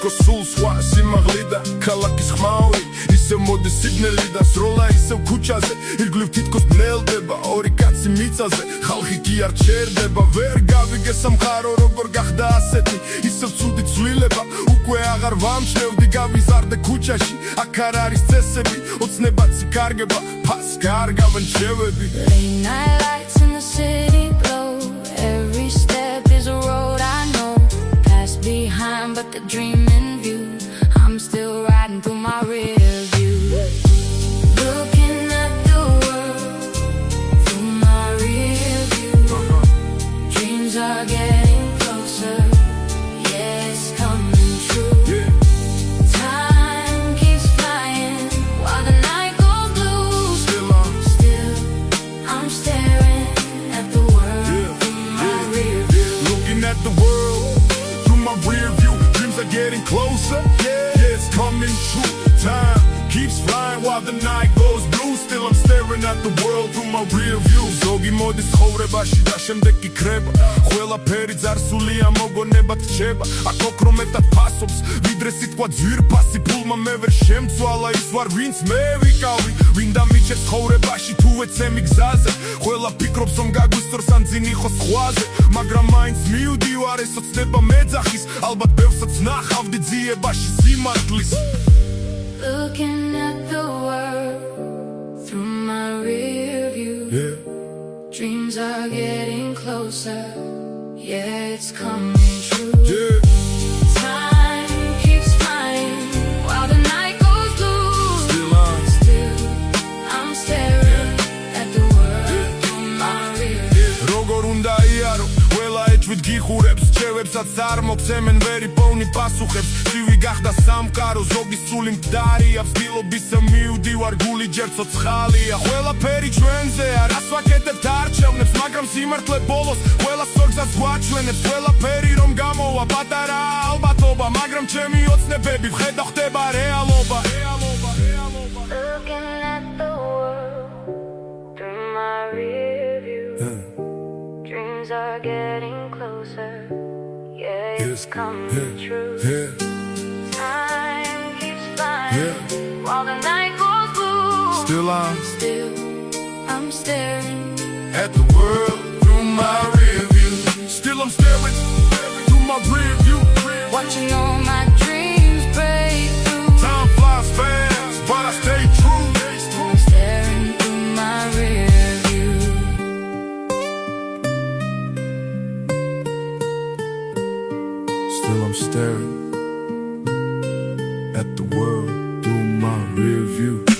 თითქოს სულ სხვა სიმაღლიდან ქალაქის ხმაური ისევ მოდის სიბნელიდან სროლა ისევ ქუჩაზე ირგვლივ თითქოს ბნელდება ორი კაცი მიწაზე ხალხი კი არ ჩერდება ვერ გავიგე სამყარო როგორ გახდა ასეთი ისევ ცუდი ცვლილება უკვე აღარ ვამჩნევდი გავიზარდე ქუჩაში აქ არ არის წესები ოცნებაც იქარგება ფას გარგავენ შევები Late night lights in the city glow Every step is a road I know Past behind but the dream in view I'm still riding through my rear view Looking at the world through my rear view Dreams are getting closer Yeah, it's coming true Time keeps flying while the night goes blue Still I'm staring at the world through my rear view Looking at the world through my rear view Dreams are getting closer Yeah, it's coming true Time keeps flying while the night goes blue Still I'm staring at the world through my rear view ზოგი მოდის ხოვრებაში და შემდეგ კი ქრება ყველაფერი ძარსულია მოგონებად რჩება აქ ოქრომეთად ფასობს ვიდრე სიტყვა ძვირფასი ფულმა მე ვერ შემცვალა ის ვარ ვინც მე ვიკავი ვინდა მიჩეს ხოვრებაში თუ ეცემი გზაზე ყველა ფიქრობს რომ გაგვისწორს ან ძინ იყოს ხვაზე მაგრამ მაინც მივდივარ ეს ოცნება მეძახის ალბათ ბევრსაც ნახავდი ძიებაში სიმართლის Looking at the world through my rear view Dreams are getting closer Yeah, it's coming true Time keeps flying while the night goes blue Still I'm staring at the world through my rear view როგორ უნდა იარო ყველა ეჭვით გიხურებს რჩევებსაც არ მოგცემენ ვერი პოვნი პასუხებს ცივი გახდა სამყარო ზოგი სული მკვდარია ვცდილობისე მივდივარ გული ჯერ ცოცხალია ყველაფერი ჩვენზეა რას ვაკეთებთ არჩევნებს მაგრამ სიმართლე ბოლოს ყველა სორგზას გვაჩვენებს ყველაფერი რომ გამოვა პატარა ალბათობა მაგრამ ჩემი ოცნებები ვხედა ხდება რეალობა Looking at the world through my rear view Dreams are getting closer Yeah, it's coming true Time keeps flying while the night goes blue Still I'm staring at the world through my rear view Still I'm staring through my rear view Watching all my dreams break through Time flies fast but I stay true I'm staring through my rear view Still I'm staring at the world through my rear view